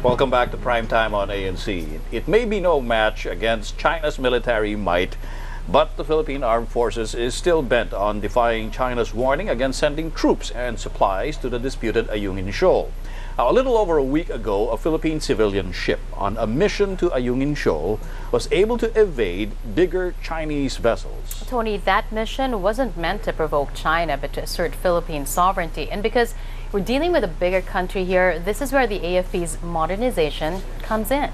Welcome back to Prime Time on ANC. It may be no match against China's military might, but the Philippine Armed Forces is still bent on defying China's warning against sending troops and supplies to the disputed Ayungin Shoal. Now, a little over a week ago, a Philippine civilian ship on a mission to Ayungin Shoal was able to evade bigger Chinese vessels. Tony, that mission wasn't meant to provoke China, but to assert Philippine sovereignty. And because we're dealing with a bigger country here, this is where the AFP's modernization comes in.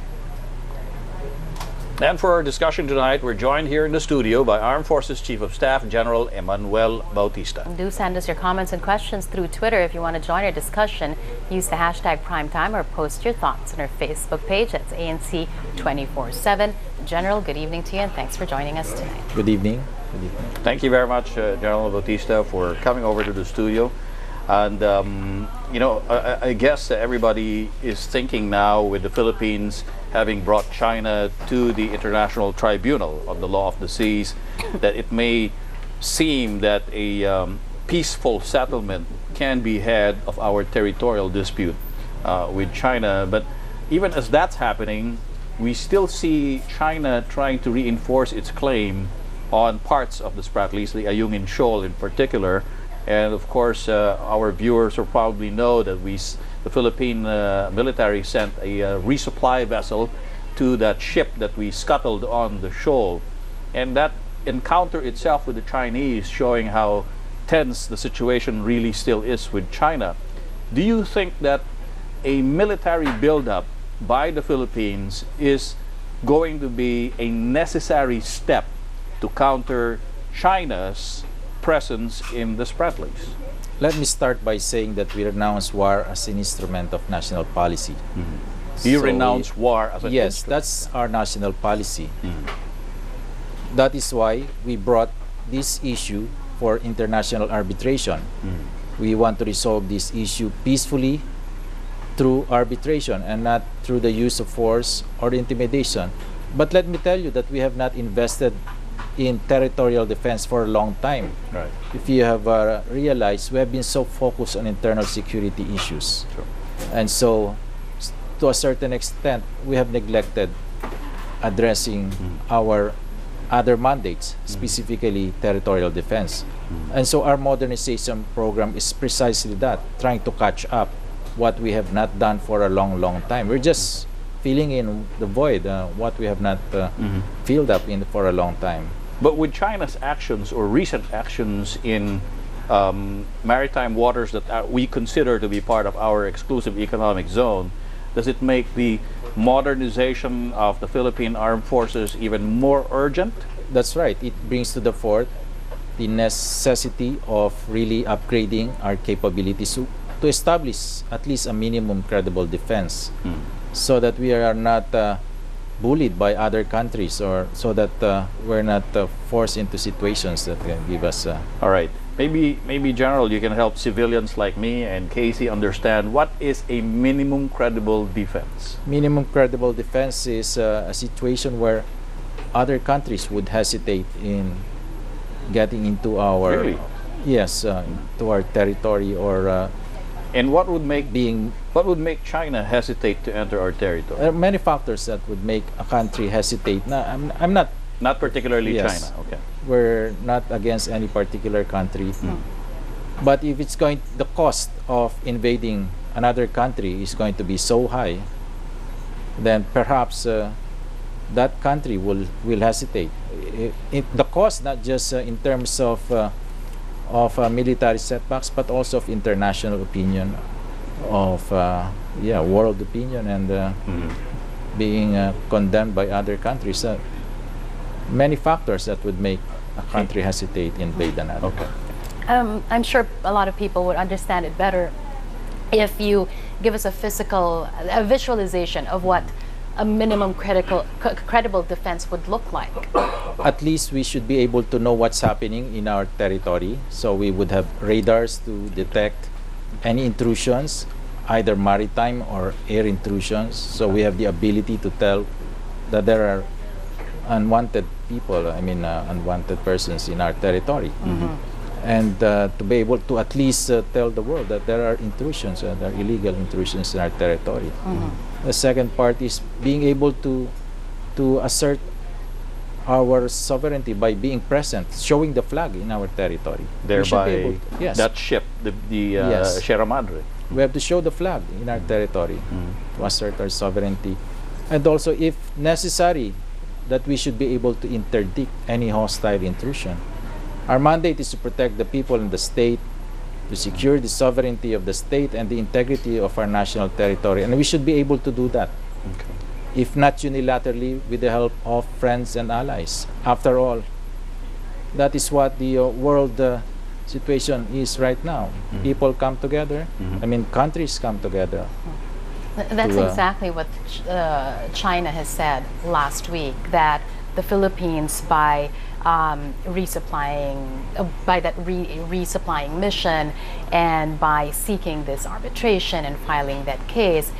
And for our discussion tonight, we're joined here in the studio by Armed Forces Chief of Staff General Emmanuel Bautista. Do send us your comments and questions through Twitter. If you want to join our discussion, use the hashtag primetime or post your thoughts on our Facebook page. That's ANC 24/7. General, good evening to you and thanks for joining us tonight. Good evening. Good evening. Thank you very much, General Bautista, for coming over to the studio. And, you know, I guess everybody is thinking now, with the Philippines having brought China to the International Tribunal of the Law of the Seas, that it may seem that a peaceful settlement can be had of our territorial dispute with China. But even as that's happening, we still see China trying to reinforce its claim on parts of the Spratlys, the Ayungin Shoal in particular. And of course, our viewers will probably know that the Philippine military sent a resupply vessel to that ship that we scuttled on the shoal. And that encounter itself with the Chinese, showing how tense the situation really still is with China. Do you think that a military buildup by the Philippines is going to be a necessary step to counter China's presence in the Spratlys? Let me start by saying that we renounce war as an instrument of national policy. You renounce war as an Yes, instrument? that's our national policy. That is why we brought this issue for international arbitration. We want to resolve this issue peacefully through arbitration and not through the use of force or intimidation. But let me tell you that we have not invested in territorial defense for a long time. Right. If you have realized, we have been so focused on internal security issues. Sure. And so, to a certain extent, we have neglected addressing our other mandates, specifically territorial defense. And so our modernization program is precisely that, trying to catch up what we have not done for a long, long time. We're just filling in the void, what we have not filled up in for a long time. But with China's actions or recent actions in maritime waters that we consider to be part of our exclusive economic zone, does it make the modernization of the Philippine Armed Forces even more urgent? That's right. It brings to the fore the necessity of really upgrading our capabilities to establish at least a minimum credible defense, so that we are not bullied by other countries, or so that we're not forced into situations that can give us All right. Maybe General, you can help civilians like me and Casey understand what is a minimum credible defense. Minimum credible defense is a situation where other countries would hesitate in getting into our Really? Yes, to our territory, or And what would make being China hesitate to enter our territory? there are many factors that would make a country hesitate. No, I'm not. Not particularly Yes. China. Okay. We're not against any particular country, but if it's going, the cost of invading another country is going to be so high, then perhaps that country will hesitate. The cost, not just in terms of military setbacks, but also of international opinion, of world opinion, and being condemned by other countries. Many factors that would make a country hesitate invade another. Okay. I'm sure a lot of people would understand it better if you give us a visualization of what a minimum credible defense would look like. At least we should be able to know what's happening in our territory. So we would have radars to detect any intrusions, either maritime or air intrusions. So we have the ability to tell that there are unwanted people, unwanted persons in our territory. And to be able to at least tell the world that there are intrusions, there are illegal intrusions in our territory. The second part is being able to assert our sovereignty by being present, showing the flag in our territory. Thereby, yes, that ship, the Yes. Sierra Madre. we have to show the flag in our territory to assert our sovereignty. And also, if necessary, that we should be able to interdict any hostile intrusion. Our mandate is to protect the people in the state, to secure the sovereignty of the state and the integrity of our national territory. And we should be able to do that, Okay. if not unilaterally, with the help of friends and allies. After all, that is what the world situation is right now. People come together, I mean, countries come together. That's exactly what China has said last week, that the Philippines, by resupplying, by that resupplying mission, and by seeking this arbitration and filing that case,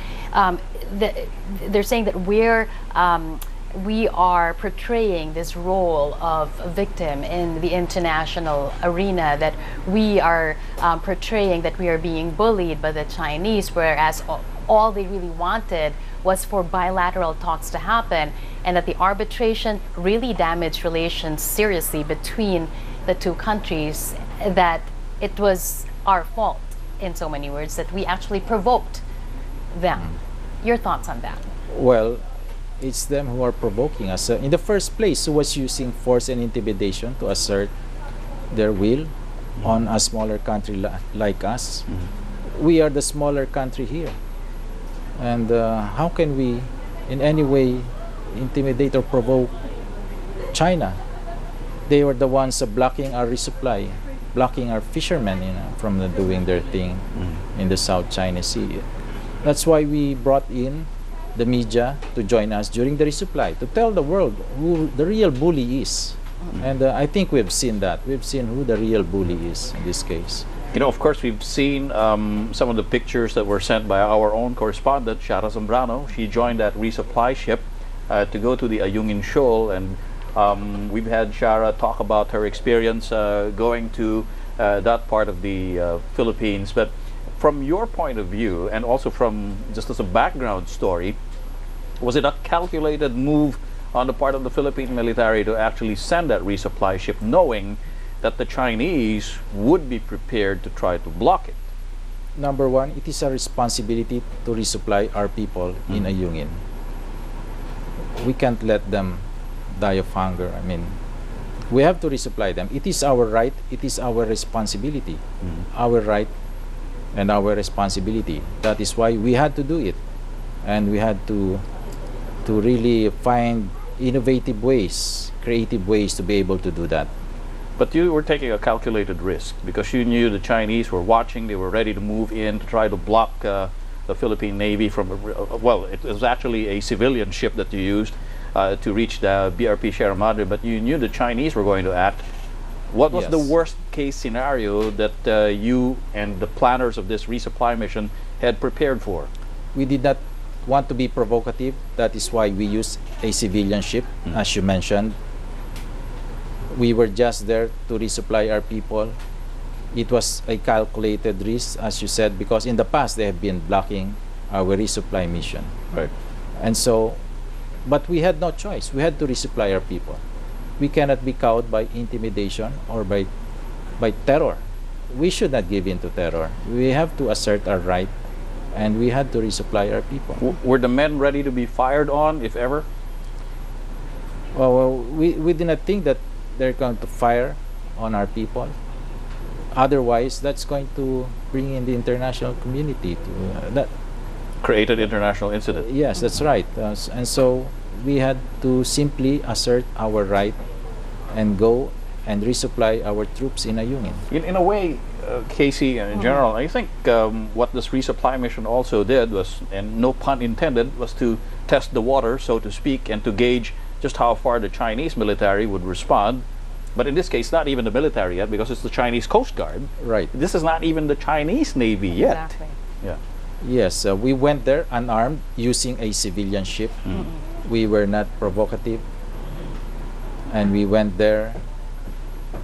they're saying that we are portraying this role of a victim in the international arena, that we are portraying that we are being bullied by the Chinese, whereas all they really wanted was for bilateral talks to happen, and that the arbitration really damaged relations seriously between the two countries, that it was our fault, in so many words, that we actually provoked them. Your thoughts on that? Well, it's them who are provoking us. In the first place, who was using force and intimidation to assert their will on a smaller country like us? We are the smaller country here. And how can we in any way intimidate or provoke China? They were the ones blocking our resupply, blocking our fishermen, from doing their thing in the South China Sea. That's why we brought in the media to join us during the resupply, to tell the world who the real bully is. And I think we've seen that. We've seen who the real bully is in this case. You know, of course, we've seen some of the pictures that were sent by our own correspondent, Shara Zambrano. She joined that resupply ship to go to the Ayungin Shoal, and we've had Shara talk about her experience going to that part of the Philippines. But from your point of view, and also from just as a background story, was it a calculated move on the part of the Philippine military to actually send that resupply ship, knowing that the Chinese would be prepared to try to block it? Number one, it is a responsibility to resupply our people in Ayungin. We can't let them die of hunger. I mean, we have to resupply them. It is our right, it is our responsibility. Our right and our responsibility. That is why we had to do it. And we had to really find innovative ways, creative ways to be able to do that. But you were taking a calculated risk because you knew the Chinese were watching. They were ready to move in to try to block the Philippine Navy from, well, it was actually a civilian ship that you used to reach the BRP Sierra Madre, but you knew the Chinese were going to act. What was the worst case scenario that you and the planners of this resupply mission had prepared for? We did not want to be provocative. That is why we used a civilian ship, as you mentioned. We were just there to resupply our people. It was a calculated risk, as you said, because in the past they have been blocking our resupply mission. Right. And so, but we had no choice. We had to resupply our people. We cannot be cowed by intimidation or by terror. We should not give in to terror. We have to assert our right, and we had to resupply our people. Were the men ready to be fired on, if ever? Well, we did not think that they're going to fire on our people. Otherwise, that's going to bring in the international community to that. Create an international incident. Yes, that's right. And so we had to simply assert our right and go and resupply our troops in Ayungin. In a way, Casey, in general, I think what this resupply mission also did was, and no pun intended, was to test the water, so to speak, and to gauge just how far the Chinese military would respond. But in this case, not even the military yet, because it's the Chinese Coast Guard. Right. This is not even the Chinese Navy yet. Exactly. Yeah. Yes, we went there unarmed using a civilian ship. We were not provocative. And we went there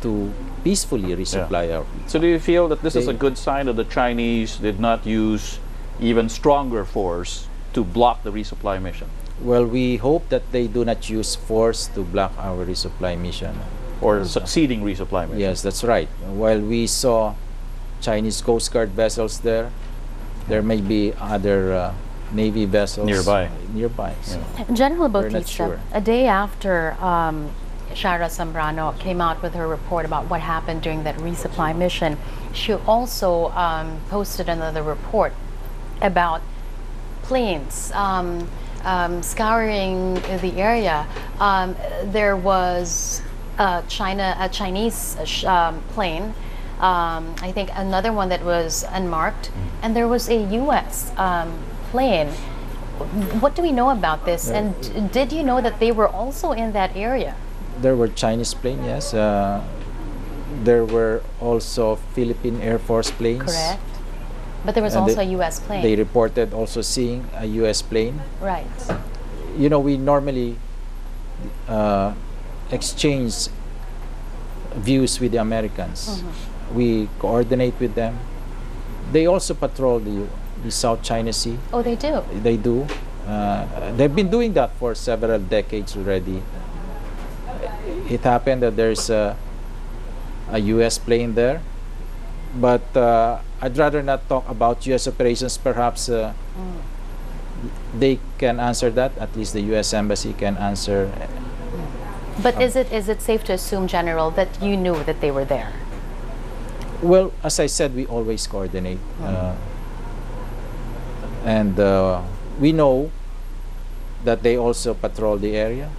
to peacefully resupply our people. So do you feel that this is a good sign that the Chinese did not use even stronger force to block the resupply mission? Well, we hope that they do not use force to block our resupply mission. Or succeeding resupply mission? Yes, that's right. While we saw Chinese Coast Guard vessels there, there may be other Navy vessels nearby. So General we're not Bautista, sure. a day after Shara Zambrano came out with her report about what happened during that resupply mission, she also posted another report about planes scouring the area. There was a Chinese plane, I think another one that was unmarked, and there was a U.S. Plane. What do we know about this? And did you know that they were also in that area? There were Chinese planes, yes. There were also Philippine Air Force planes. Correct. But there was And also a U.S. plane. They reported also seeing a U.S. plane. Right. You know, we normally exchange views with the Americans. We coordinate with them. They also patrol the South China Sea. Oh, they do? They do. They've been doing that for several decades already. It happened that there's a U.S. plane there, but I'd rather not talk about U.S. operations. Perhaps they can answer that. At least the U.S. Embassy can answer. But is it safe to assume, General, that you knew that they were there? Well, as I said, we always coordinate. And we know that they also patrol the area,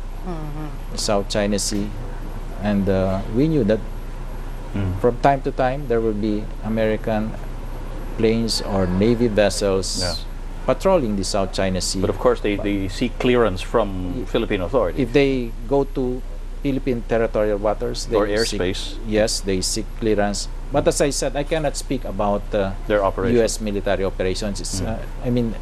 the South China Sea. And we knew that from time to time there will be American planes or Navy vessels patrolling the South China Sea. But of course, they seek clearance from Philippine authorities. If they go to Philippine territorial waters, they or airspace. Yes, they seek clearance. But as I said, I cannot speak about their operations. U.S. military operations. It's, I mean,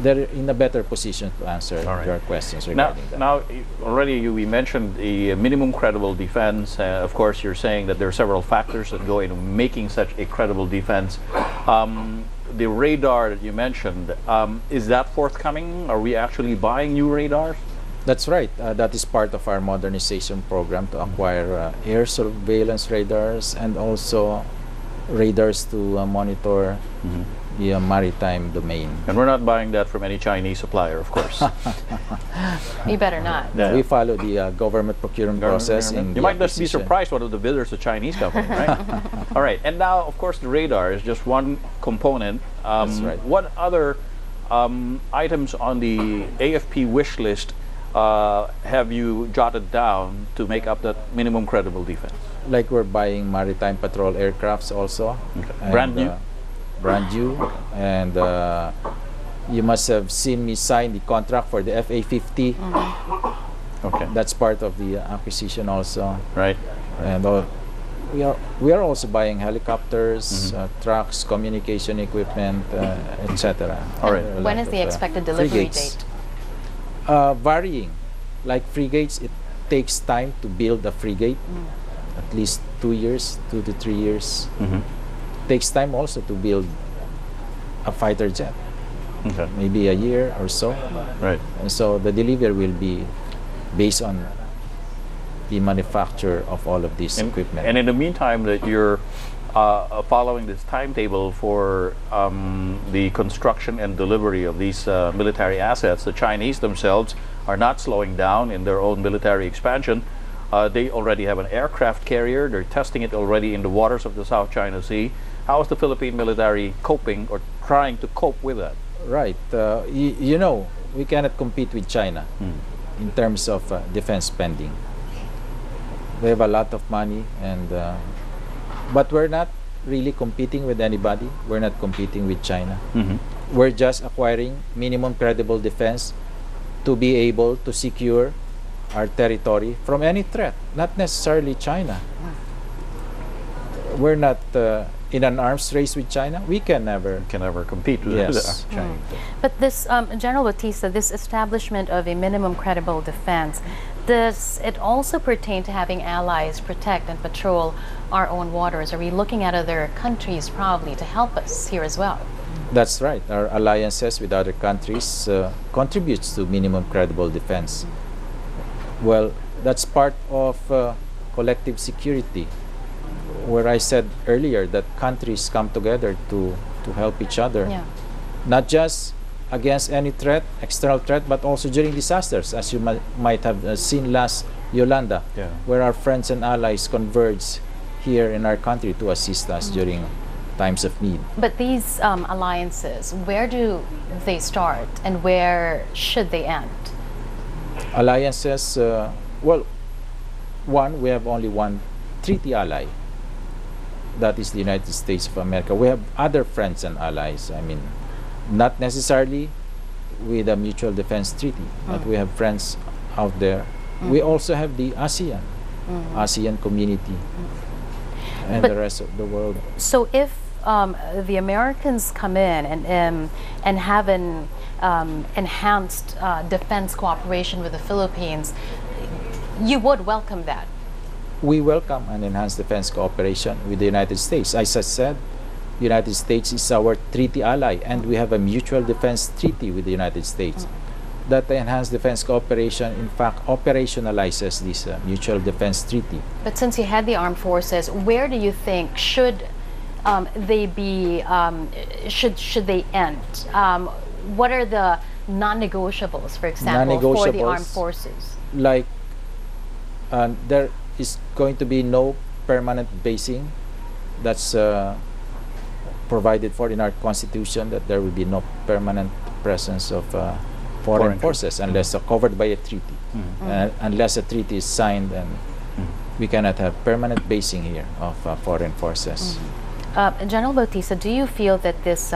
they're in a better position to answer your questions regarding that. Now, already we mentioned the minimum credible defense. Of course, you're saying that there are several factors that go into making such a credible defense. The radar that you mentioned, is that forthcoming? Are we actually buying new radars? That's right. That is part of our modernization program to acquire air surveillance radars and also radars to monitor the maritime domain. And we're not buying that from any Chinese supplier, of course. You better not. Yeah. We follow the government procurement process. You might just be surprised one of the bidders, a Chinese company, right? All right. And now, of course, the radar is just one component. That's right. What other items on the AFP wish list have you jotted down to make up that minimum credible defense? Like we're buying maritime patrol aircrafts also. Okay. Brand new? Brand new. And you must have seen me sign the contract for the FA-50. Okay. That's part of the acquisition also. Right. And we are also buying helicopters, trucks, communication equipment, etc. All right. When is the expected delivery frigates. date? Varying. Like frigates, it takes time to build a frigate. At least 2 years, 2 to 3 years. Takes time also to build a fighter jet. Okay. Maybe a year or so. Right. And so the delivery will be based on the manufacture of all of this equipment. And in the meantime, that you're following this timetable for the construction and delivery of these military assets, the Chinese themselves are not slowing down in their own military expansion. They already have an aircraft carrier. They're testing it already in the waters of the South China Sea. How is the Philippine military coping or trying to cope with that? Right. You know, we cannot compete with China in terms of defense spending. We have a lot of money, and but we're not really competing with anybody. We're not competing with China. We're just acquiring minimum credible defense to be able to secure our territory from any threat, not necessarily China. We're not in an arms race with China. We can never compete with China. But this, General Bautista, this establishment of a minimum credible defense, does it also pertain to having allies protect and patrol our own waters? Are we looking at other countries probably to help us here as well? That's right. Our alliances with other countries contributes to minimum credible defense. Well, that's part of collective security, where I said earlier that countries come together to help each other, Yeah. not just against any threat, external threat, but also during disasters, as you might have seen last Yolanda, Yeah. where our friends and allies converge here in our country to assist us during times of need. But these alliances, where do they start and where should they end? Alliances, well, one, we have only one treaty ally. That is the United States of America. We have other friends and allies. I mean, not necessarily with a mutual defense treaty, but we have friends out there. We also have the ASEAN community, and But- the rest of the world. So if the Americans come in and have an enhanced defense cooperation with the Philippines, you would welcome that? We welcome an enhanced defense cooperation with the United States. As I said, the United States is our treaty ally, and we have a mutual defense treaty with the United States. That enhanced defense cooperation, in fact, operationalizes this mutual defense treaty. But since you had the armed forces, where do you think should they be? Should they end? What are the non-negotiables, for example, for the armed Non-negotiables, forces? Like, there is going to be no permanent basing. That's provided for in our constitution, that there will be no permanent presence of foreign forces unless covered by a treaty. Unless a treaty is signed, and we cannot have permanent basing here of foreign forces. General Bautista, do you feel that this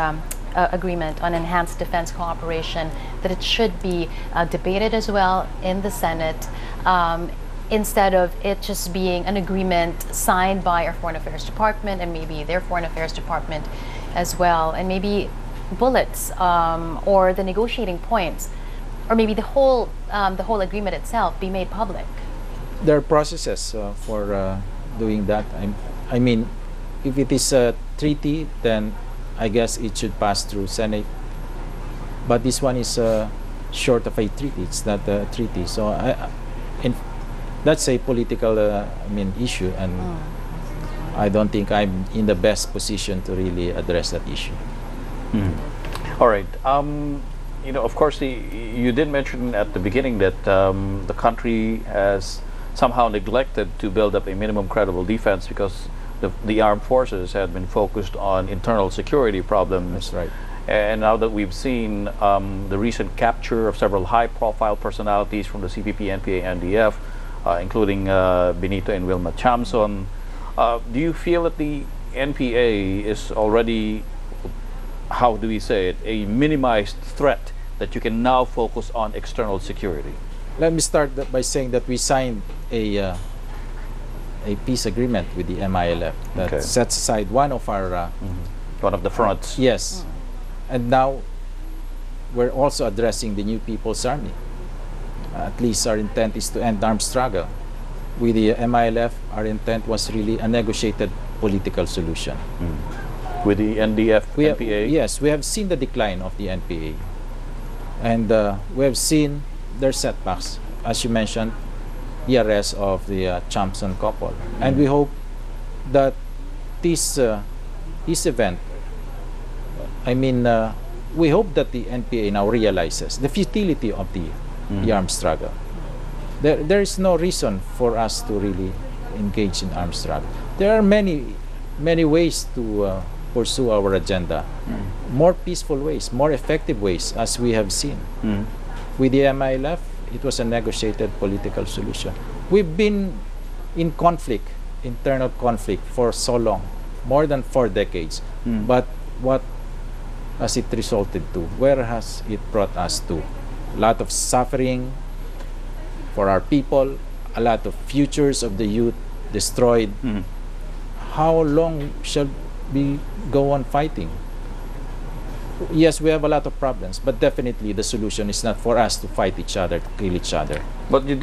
agreement on enhanced defense cooperation, that it should be debated as well in the Senate, instead of it just being an agreement signed by our Foreign Affairs Department and maybe their Foreign Affairs Department as well, and maybe bullets or the negotiating points, or maybe the whole agreement itself be made public? There are processes for doing that. I mean, if it is a treaty, then I guess it should pass through Senate. But this one is short of a treaty. It's not a treaty. So that's a political issue, and I don't think I'm in the best position to really address that issue. All right. Of course, you did mention at the beginning that the country has somehow neglected to build up a minimum credible defense because the armed forces had been focused on internal security problems. That's right. And now that we've seen the recent capture of several high-profile personalities from the CPP, NPA, NDF, including Benito and Wilma Chamson, do you feel that the NPA is already, how do we say it, a minimized threat that you can now focus on external security? Let me start by saying that we signed a peace agreement with the MILF that sets aside one of our one of the fronts. Yes, and now we're also addressing the New People's Army. At least our intent is to end armed struggle. With the MILF, our intent was really a negotiated political solution. With the NDF, NPA? Yes, we have seen the decline of the NPA. And we have seen their setbacks. As you mentioned, the arrest of the Chamson couple. And we hope that this event, we hope that the NPA now realizes the futility of the armed struggle. There is no reason for us to really engage in armed struggle. There are many ways to pursue our agenda. More peaceful ways, more effective ways, as we have seen. With the MILF, it was a negotiated political solution. We've been in conflict, internal conflict, for so long, more than 4 decades. But what has it resulted to? Where has it brought us to? A lot of suffering for our people, a lot of futures of the youth destroyed. How long shall we go on fighting? Yes, we have a lot of problems, but definitely the solution is not for us to fight each other, to kill each other. But you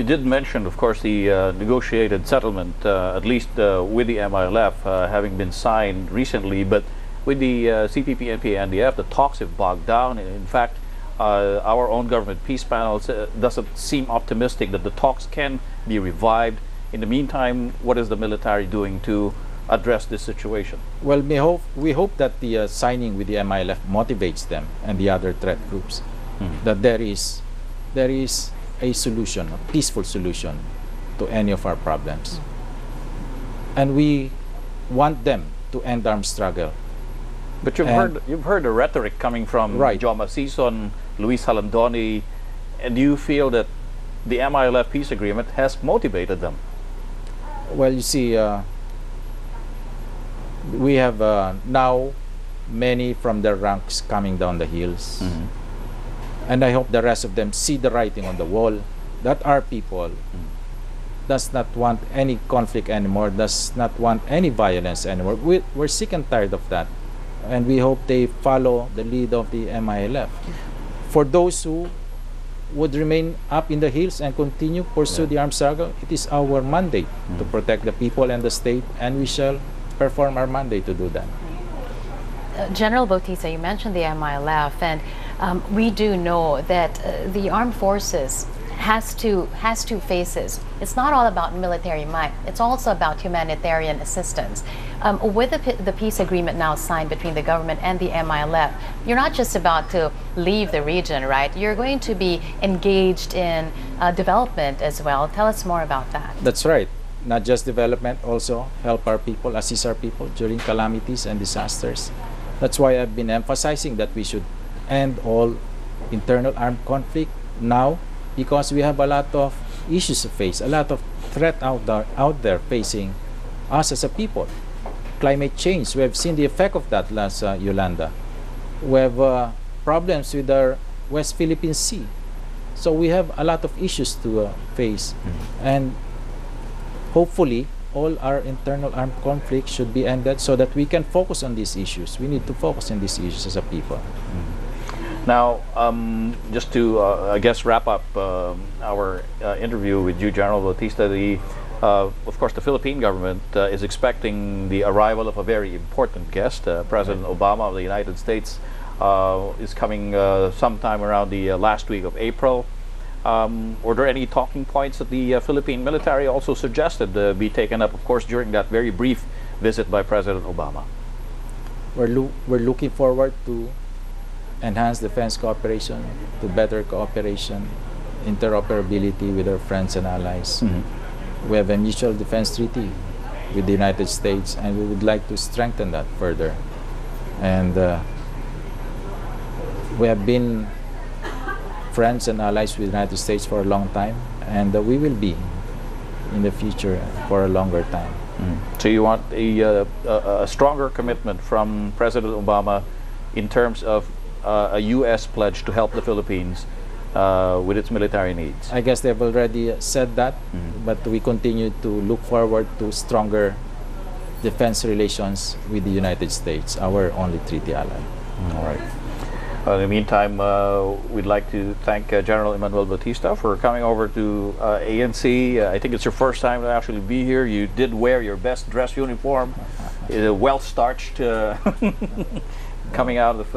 did mention, of course, the negotiated settlement, at least with the MILF, having been signed recently. But with the CPP, NPA, NDF, the talks have bogged down. In fact, our own government peace panel doesn't seem optimistic that the talks can be revived. In the meantime, what is the military doing to address this situation? Well, we hope that the signing with the MILF motivates them and the other threat groups, that there is a solution, a peaceful solution to any of our problems. And we want them to end armed struggle. But you've heard the rhetoric coming from Joma Sison, Luis Halandoni, and you feel that the MILF peace agreement has motivated them? Well, you see, we have now many from their ranks coming down the hills. And I hope the rest of them see the writing on the wall that our people does not want any conflict anymore, does not want any violence anymore. We're sick and tired of that. And we hope they follow the lead of the MILF. For those who would remain up in the hills and continue pursue the armed struggle, it is our mandate to protect the people and the state, and we shall perform our mandate to do that. General Bautista, you mentioned the MILF, and we do know that the armed forces has two faces. It's not all about military might. It's also about humanitarian assistance. With the peace agreement now signed between the government and the MILF, you're not just about to leave the region, right? You're going to be engaged in development as well. Tell us more about that. That's right. Not just development, also help our people, assist our people during calamities and disasters. That's why I've been emphasizing that we should end all internal armed conflict now, because we have a lot of issues to face, a lot of threat out there facing us as a people. Climate change, we have seen the effect of that last Yolanda. We have problems with our West Philippine Sea. So we have a lot of issues to face. And hopefully, all our internal armed conflicts should be ended so that we can focus on these issues. We need to focus on these issues as a people. Now, just to, I guess, wrap up our interview with you, General Bautista, of course, the Philippine government is expecting the arrival of a very important guest. President Obama of the United States is coming sometime around the last week of April. Were there any talking points that the Philippine military also suggested be taken up, of course, during that very brief visit by President Obama? We're looking forward to enhance defense cooperation, to better cooperation, interoperability with our friends and allies. We have a mutual defense treaty with the United States, and we would like to strengthen that further. And we have been friends and allies with the United States for a long time, and we will be in the future for a longer time. So you want a stronger commitment from President Obama in terms of a U.S. pledge to help the Philippines with its military needs? I guess they've already said that, but we continue to look forward to stronger defense relations with the United States, our only treaty ally. All right. In the meantime, we'd like to thank General Emmanuel Bautista for coming over to ANC. I think it's your first time to actually be here. You did wear your best dress uniform, well starched, coming out of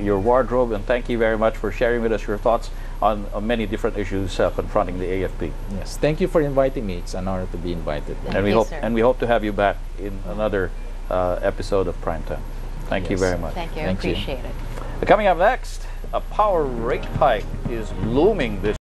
your wardrobe, and thank you very much for sharing with us your thoughts on many different issues confronting the AFP. Yes, thank you for inviting me. It's an honor to be invited. And we hope to have you back in another episode of Primetime. Thank you very much. Thank you. Appreciate it. Coming up next, a power rate hike is looming this